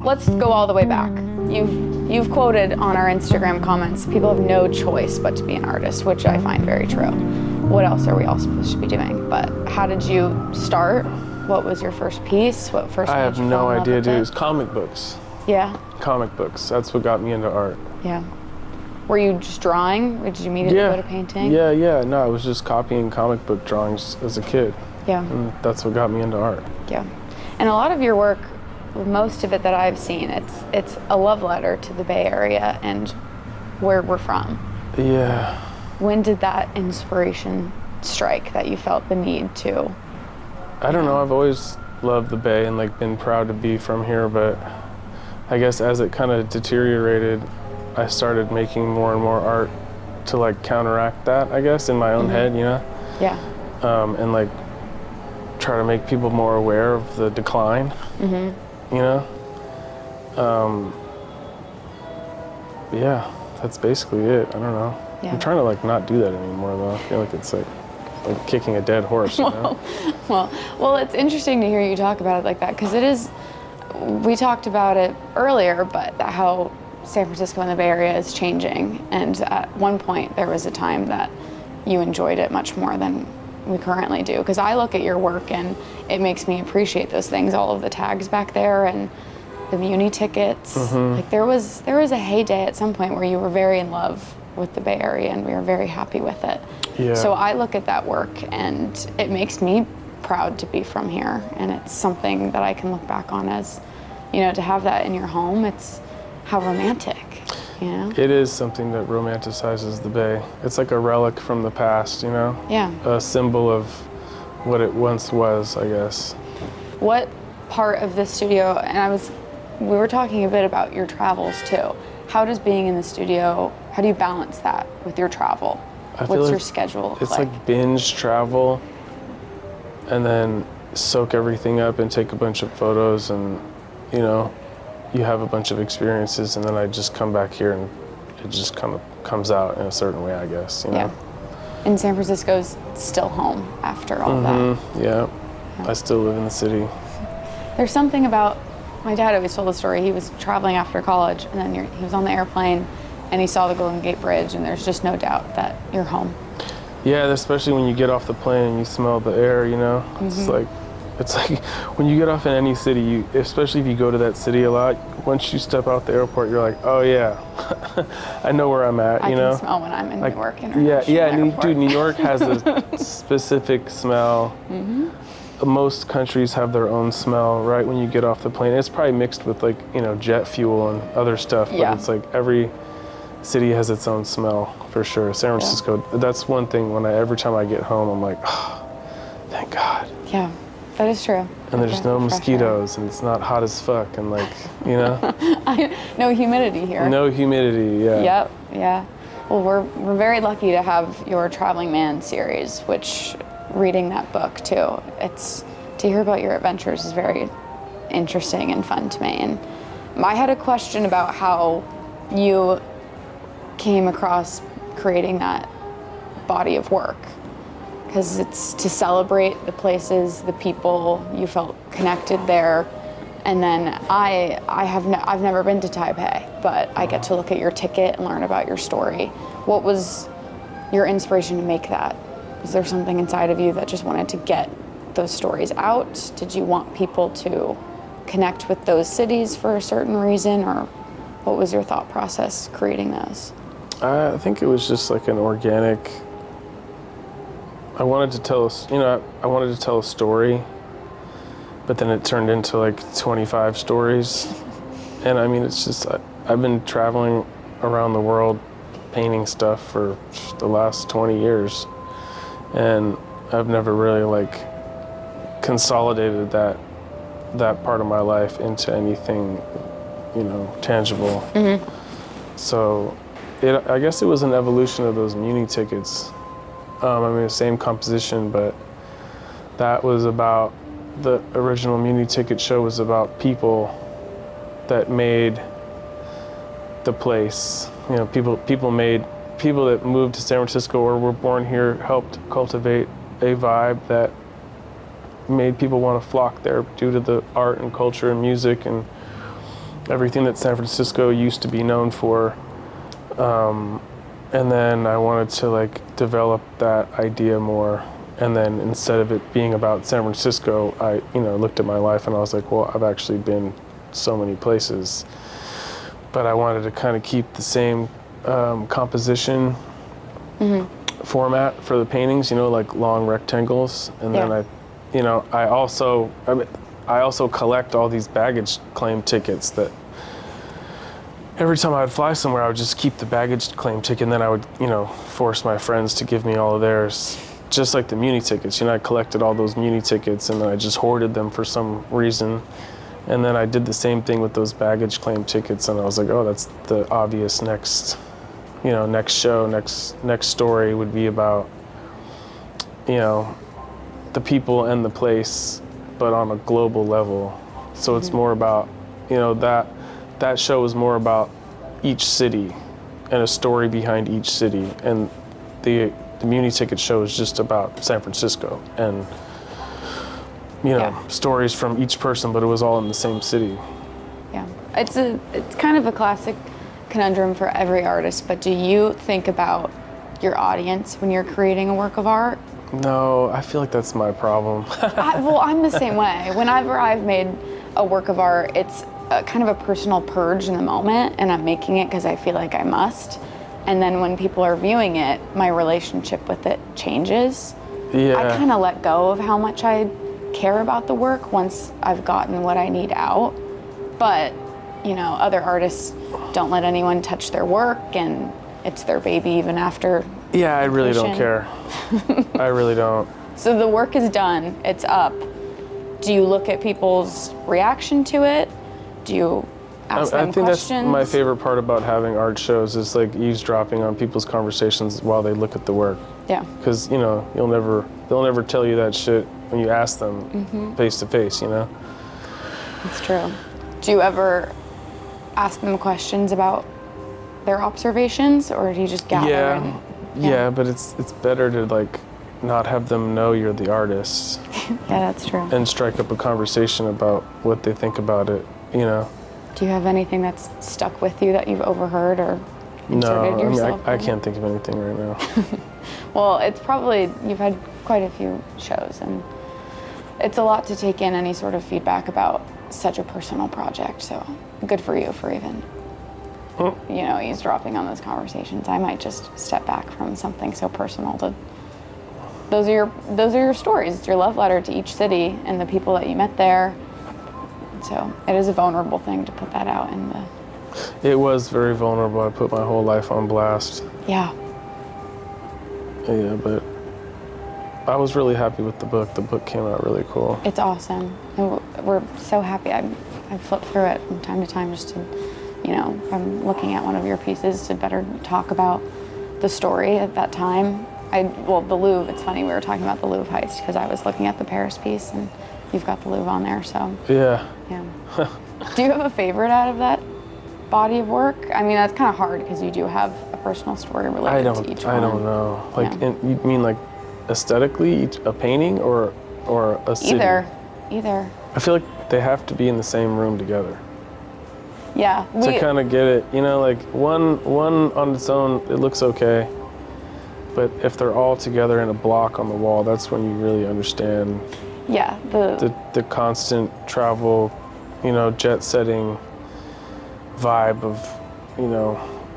let's go all the way back. You've quoted on our Instagram comments, people have no choice but to be an artist, which I find very true. What else are we all supposed to be doing? But how did you start? What was your first piece? What first I made have you no fall in love idea, with dude. it? It was comic books. Yeah. Comic books. That's what got me into art. Yeah. Were you just drawing, or did you immediately go to painting? Yeah. No, I was just copying comic book drawings as a kid. Yeah. And that's what got me into art. Yeah. And a lot of your work, most of it that I've seen, it's a love letter to the Bay Area and where we're from. Yeah. When did that inspiration strike that you felt the need to? I don't know. I've always loved the Bay and like been proud to be from here, but I guess as it kind of deteriorated, I started making more and more art to like counteract that, I guess, in my own head, you know? Yeah. And like try to make people more aware of the decline, you know? Yeah, that's basically it. I don't know. Yeah. I'm trying to like not do that anymore though. I feel like it's like kicking a dead horse, you know? Well, it's interesting to hear you talk about it like that, because it is, we talked about it earlier, but how San Francisco and the Bay Area is changing. And at one point, there was a time that you enjoyed it much more than we currently do. Because I look at your work and it makes me appreciate those things, all of the tags back there and the Muni tickets. Like there was a heyday at some point where you were very in love with the Bay Area and we were very happy with it. Yeah. So I look at that work and it makes me proud to be from here. And it's something that I can look back on as, you know, to have that in your home, it's how romantic, you know? It is something that romanticizes the Bay. It's like a relic from the past, you know? Yeah. A symbol of what it once was, I guess. What part of the studio, and we were talking a bit about your travels too. How does being in the studio, how do you balance that with your travel? What's your schedule It's like? like binge travel and then soak everything up and take a bunch of photos and, you know, you have a bunch of experiences and then I just come back here and it just kind of comes out in a certain way, I guess, you know? Yeah. And San Francisco's still home after all that. Yeah. I still live in the city. There's something about, my dad always told the story, he was traveling after college and then he was on the airplane and he saw the Golden Gate Bridge and there's just no doubt that you're home. Yeah, especially when you get off the plane and you smell the air, you know? It's like when you get off in any city, especially if you go to that city a lot, once you step out the airport, you're like, oh yeah, I know where I'm at, you know? I can smell when I'm in like, Newark International Airport. Dude, New York has a specific smell. Most countries have their own smell, right, when you get off the plane. It's probably mixed with like, you know, jet fuel and other stuff, but it's like every city has its own smell for sure. San Francisco, that's one thing every time I get home, I'm like, oh, thank God. Yeah, that is true. And there's no mosquitoes and it's not hot as fuck and like, you know? No humidity here. No humidity, yeah. Yep, yeah. Well, we're very lucky to have your Traveling Man series, which reading that book too, it's to hear about your adventures is very interesting and fun to me. And I had a question about how you came across creating that body of work, because it's to celebrate the places, the people, you felt connected there. And then I've never been to Taipei, but I get to look at your ticket and learn about your story. What was your inspiration to make that? Was there something inside of you that just wanted to get those stories out? Did you want people to connect with those cities for a certain reason, or what was your thought process creating those? I think it was just like an organic, I wanted to tell a story, but then it turned into like 25 stories. And I mean, it's just, I've been traveling around the world painting stuff for the last 20 years. And I've never really like consolidated that part of my life into anything, you know, tangible. So I guess it was an evolution of those Muni tickets. I mean, the same composition, but that was about, the original Muni ticket show was about people that made the place. You know, people that moved to San Francisco or were born here helped cultivate a vibe that made people want to flock there due to the art and culture and music. And everything that San Francisco used to be known for. And then I wanted to like develop that idea more. And then instead of it being about San Francisco, I, looked at my life and I was like, well, I've actually been so many places. But I wanted to kind of keep the same composition format for the paintings, like long rectangles. And then I also collect all these baggage claim tickets that every time I would fly somewhere, I would just keep the baggage claim ticket, and then I would, force my friends to give me all of theirs, just like the Muni tickets. I collected all those Muni tickets, and then I just hoarded them for some reason. And then I did the same thing with those baggage claim tickets, and I was like, oh, that's the obvious next show, next story would be about, the people and the place, but on a global level. So it's more about, that show is more about each city and a story behind each city. And the Muni Ticket show is just about San Francisco and, stories from each person, but it was all in the same city. Yeah, it's kind of a classic conundrum for every artist, but do you think about your audience when you're creating a work of art? No, I feel like that's my problem. I'm the same way. Whenever I've made a work of art, it's kind of a personal purge in the moment, and I'm making it because I feel like I must. And then when people are viewing it, my relationship with it changes. Yeah. I kind of let go of how much I care about the work once I've gotten what I need out. But, other artists don't let anyone touch their work, and it's their baby even after. Yeah, I really don't care. I really don't. So the work is done, it's up. Do you look at people's reaction to it? Do you ask them questions? I think that's my favorite part about having art shows is like eavesdropping on people's conversations while they look at the work. Yeah. Because, they'll never tell you that shit when you ask them face to face, That's true. Do you ever ask them questions about their observations, or do you just gather? Yeah, but it's better to like not have them know you're the artist. Yeah, that's true. And strike up a conversation about what they think about it, Do you have anything that's stuck with you that you've overheard or inserted yourself? I can't think of anything right now. Well, it's probably, you've had quite a few shows, and it's a lot to take in any sort of feedback about such a personal project, so good for you for even eavesdropping on those conversations. I might just step back from something so personal to. Those are your stories. It's your love letter to each city and the people that you met there. So it is a vulnerable thing to put that out in the. It was very vulnerable. I put my whole life on blast. Yeah. Yeah, but I was really happy with the book. The book came out really cool. It's awesome. And we're so happy. I flip through it from time to time just to, I'm looking at one of your pieces to better talk about the story at that time. The Louvre, it's funny, we were talking about the Louvre heist because I was looking at the Paris piece and you've got the Louvre on there, so. Yeah. Do you have a favorite out of that body of work? I mean, that's kind of hard because you do have a personal story related to each one. I don't know. You mean like aesthetically, a painting or a city? Either. I feel like they have to be in the same room together. Yeah. To kind of get it, like one on its own, it looks okay. But if they're all together in a block on the wall, that's when you really understand. Yeah. The constant travel, jet setting vibe of,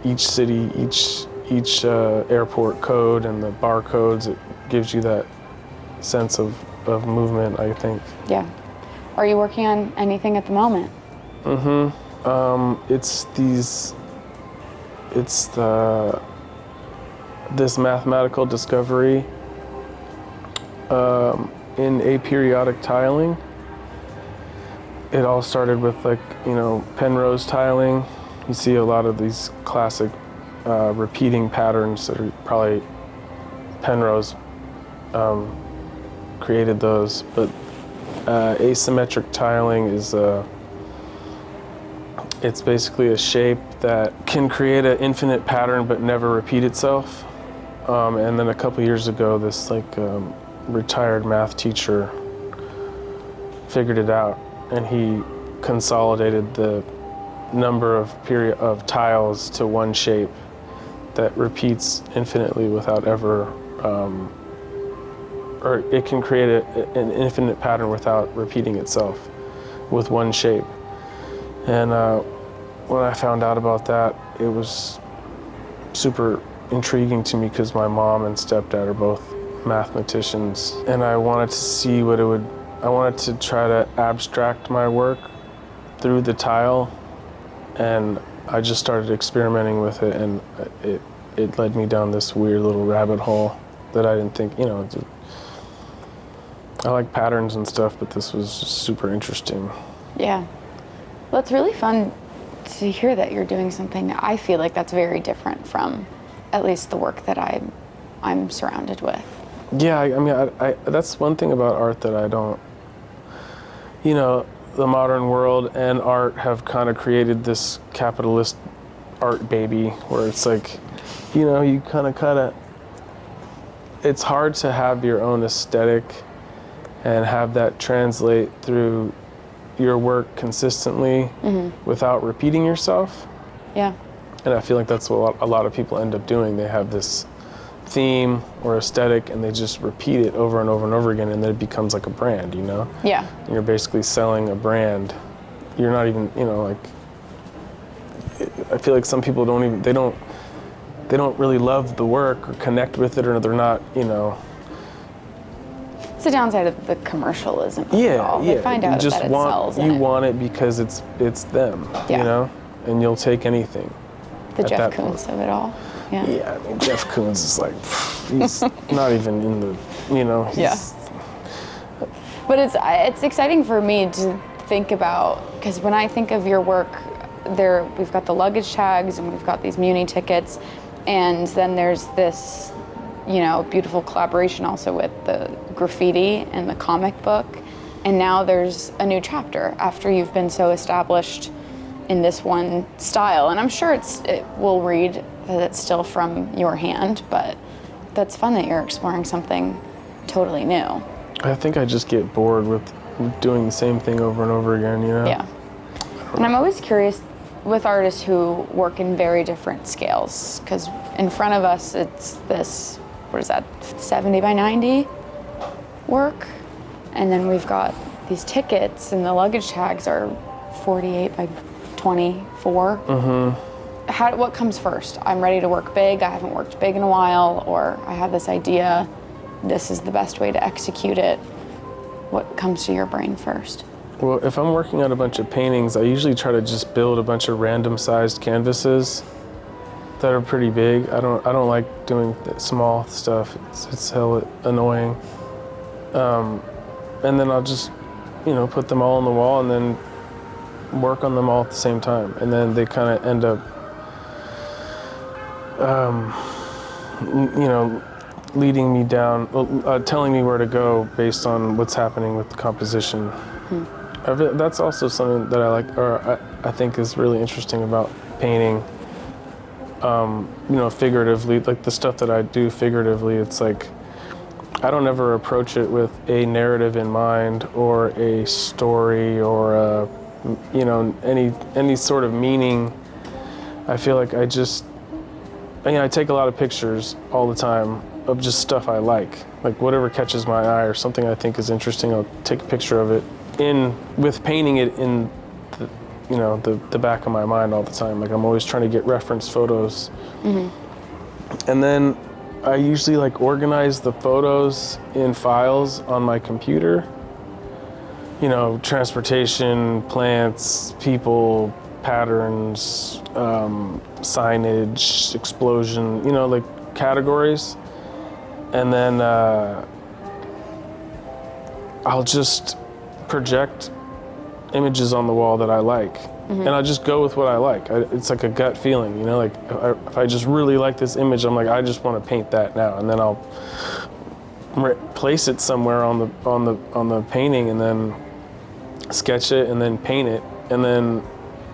each city, each airport code and the barcodes. It gives you that sense of movement, I think. Yeah. Are you working on anything at the moment? This mathematical discovery in aperiodic tiling. It all started with Penrose tiling. You see a lot of these classic repeating patterns that are probably Penrose created those, but asymmetric tiling is it's basically a shape that can create an infinite pattern but never repeat itself. And then a couple years ago, this retired math teacher figured it out, and he consolidated the number of tiles to one shape that repeats infinitely without ever, or it can create an infinite pattern without repeating itself with one shape. And when I found out about that, it was super intriguing to me because my mom and stepdad are both mathematicians, and I wanted to see what it would, I wanted to try to abstract my work through the tile, and I just started experimenting with it, and it led me down this weird little rabbit hole that I didn't think, I like patterns and stuff, but this was just super interesting. Yeah. Well, it's really fun to hear that you're doing something. I feel like that's very different from at least the work that I'm surrounded with. Yeah, I that's one thing about art that I don't, the modern world and art have kind of created this capitalist art baby where it's like, you kind of, it's hard to have your own aesthetic and have that translate through your work consistently without repeating yourself. Yeah. And I feel like that's what a lot of people end up doing. They have this theme or aesthetic and they just repeat it over and over and over again, and then it becomes like a brand, Yeah. And you're basically selling a brand. You're not even, I feel like some people they don't really love the work or connect with it, or they're not, It's the downside of the commercialism of it Yeah, all. yeah. They find out you just that it want, sells. You want it because it's them, Yeah. and you'll take anything. The at Jeff that Koons point. of it all. Yeah. Yeah, I mean, Jeff Koons is like, he's not even in the, he's, Yeah. But it's exciting for me to think about, because when I think of your work, we've got the luggage tags and we've got these Muni tickets, and then there's this, beautiful collaboration also with the graffiti and the comic book, and now there's a new chapter after you've been so established in this one style. And I'm sure it will read that it's still from your hand, but that's fun that you're exploring something totally new. I think I just get bored with doing the same thing over and over again, Yeah. And I'm always curious with artists who work in very different scales, because in front of us it's this, 70 by 90 work, and then we've got these tickets and the luggage tags are 48 by 24. What comes first? I'm ready to work big, I haven't worked big in a while, or I have this idea, this is the best way to execute it. What comes to your brain first? Well, if I'm working on a bunch of paintings, I usually try to just build a bunch of random sized canvases that are pretty big. I don't like doing small stuff. It's hella annoying. And then I'll just, put them all on the wall and then work on them all at the same time. And then they kind of end up, leading me down, telling me where to go based on what's happening with the composition. That's also something that I like, or I think is really interesting about painting. Figuratively, like the stuff that I do figuratively, it's like I don't ever approach it with a narrative in mind or a story or any sort of meaning. I feel like I take a lot of pictures all the time of just stuff I like whatever catches my eye or something I think is interesting. I'll take a picture of it with painting it in the back of my mind all the time. Like I'm always trying to get reference photos. And then I usually organize the photos in files on my computer. Transportation, plants, people, patterns, signage, explosion, categories. And then I'll just project images on the wall that I like. And I'll just go with what I like. It's like a gut feeling, if I just really like this image, I'm like, I just want to paint that now. And then I'll place it somewhere on the painting and then sketch it and then paint it. And then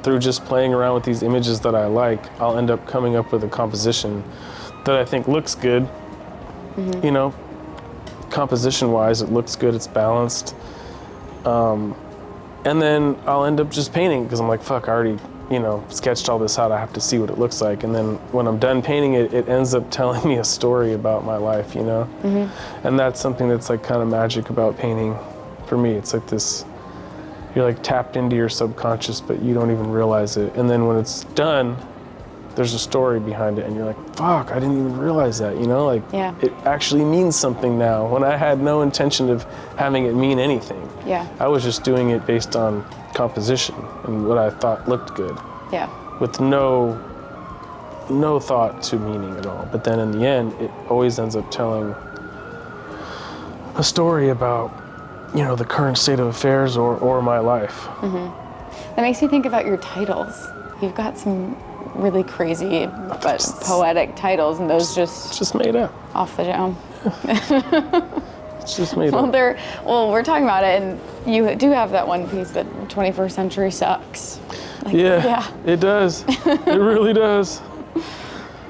through just playing around with these images that I like, I'll end up coming up with a composition that I think looks good. Composition-wise, it looks good, it's balanced. And then I'll end up just painting because I'm like, fuck, I you know, sketched all this out, I have to see what it looks like. And then when I'm done painting it, it ends up telling me a story about my life, you know? And that's something that's like kind of magic about painting for me. It's like this, you're like tapped into your subconscious, but you don't even realize it. And then when it's done, there's a story behind it and you're like, fuck, I didn't even realize that, you know? Like, it actually means something now when I had no intention of having it mean anything. I was just doing it based on composition and what I thought looked good. With no thought to meaning at all. But then in the end, it always ends up telling a story about, you know, the current state of affairs or my life. That makes me think about your titles. You've got some really crazy but poetic titles, and those it's just made up. Off the dome. It's just made up. Well, we're talking about it, and you do have that one piece that 21st century sucks. Like, it does. It really does.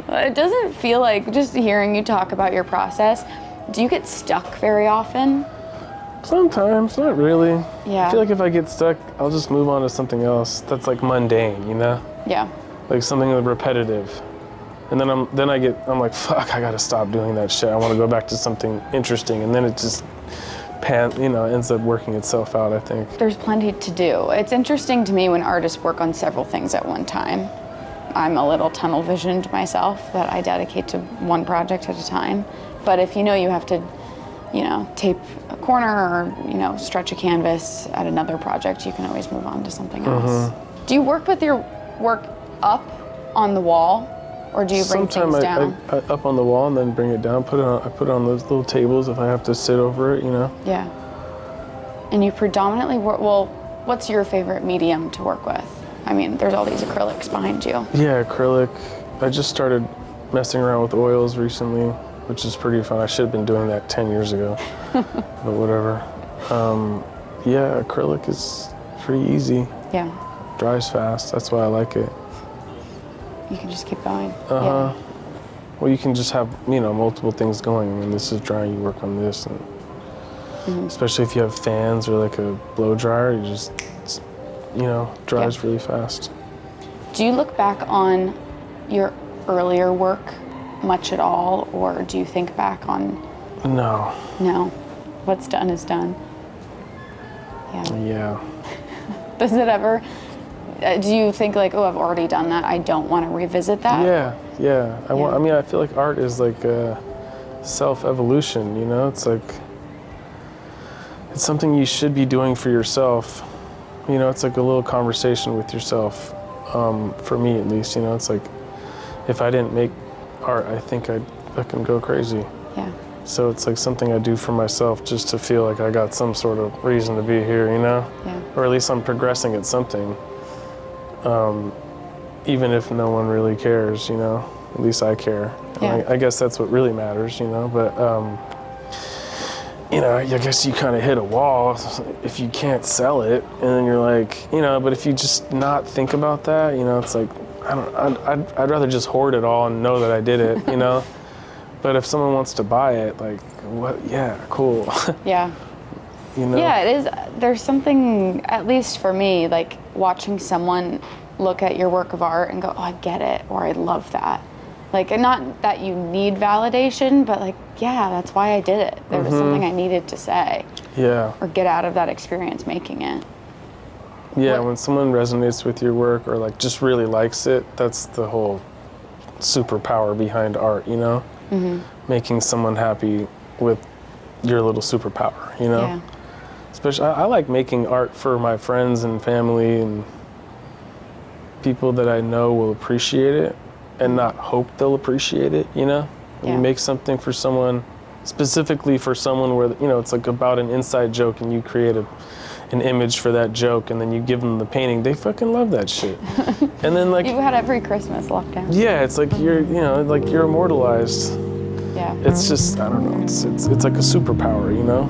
It doesn't feel like, just hearing you talk about your process, do you get stuck very often? Sometimes, not really. I feel like if I get stuck, I'll just move on to something else that's like mundane, you know? Like something repetitive. And then I'm like, fuck, I gotta stop doing that shit. I wanna go back to something interesting. And then it just ends up working itself out, I think. There's plenty to do. It's interesting to me when artists work on several things at one time. I'm a little tunnel visioned myself, that I dedicate to one project at a time. But if you know you have to, you know, tape a corner or, you know, stretch a canvas at another project, you can always move on to something else. Do you work with your work up on the wall, or do you bring things down? I up on the wall and then bring it down. I put it on those little tables if I have to sit over it, you know? And you predominantly work, well, what's your favorite medium to work with? I mean, there's all these acrylics behind you. Yeah, acrylic. I just started messing around with oils recently, which is pretty fun. I should have been doing that 10 years ago, but whatever. Yeah, acrylic is pretty easy. Dries fast, that's why I like it. You can just keep going. Well, you can just have, you know, multiple things going. I mean, this is drying, you work on this. And especially if you have fans or like a blow dryer, you just, you know, dries really fast. Do you look back on your earlier work much at all, or do you think back on? No. No. What's done is done. Does it ever, do you think like, oh, I've already done that, I don't want to revisit that? I mean, I feel like art is like a self-evolution, you know? It's like, it's something you should be doing for yourself. You know, it's like a little conversation with yourself, for me at least, you know? It's like, if I didn't make art, I think I'd fucking go crazy. So it's like something I do for myself just to feel like I got some sort of reason to be here, you know? Or at least I'm progressing at something. Even if no one really cares, you know? At least I care. I guess that's what really matters, you know? But, you know, I guess you kind of hit a wall if you can't sell it, and then you're like, you know, but if you just not think about that, you know, it's like, I'd rather just hoard it all and know that I did it, you know? But if someone wants to buy it, like, what? Yeah, cool. You know? Yeah, it is. There's something, at least for me, like watching someone look at your work of art and go, oh, I get it, or I love that. Like, not that you need validation, but like, yeah, that's why I did it. There was something I needed to say. Or get out of that experience making it. When someone resonates with your work or like just really likes it, that's the whole superpower behind art, you know? Making someone happy with your little superpower, you know? Especially, I like making art for my friends and family and people that I know will appreciate it and not hope they'll appreciate it, you know? When you make something for someone, specifically for someone where, you know, it's like about an inside joke and you create an image for that joke and then you give them the painting, they fucking love that shit. And then like... You've had every Christmas lockdown. Yeah, it's like you're, you know, like you're immortalized. It's just, I don't know, it's like a superpower, you know?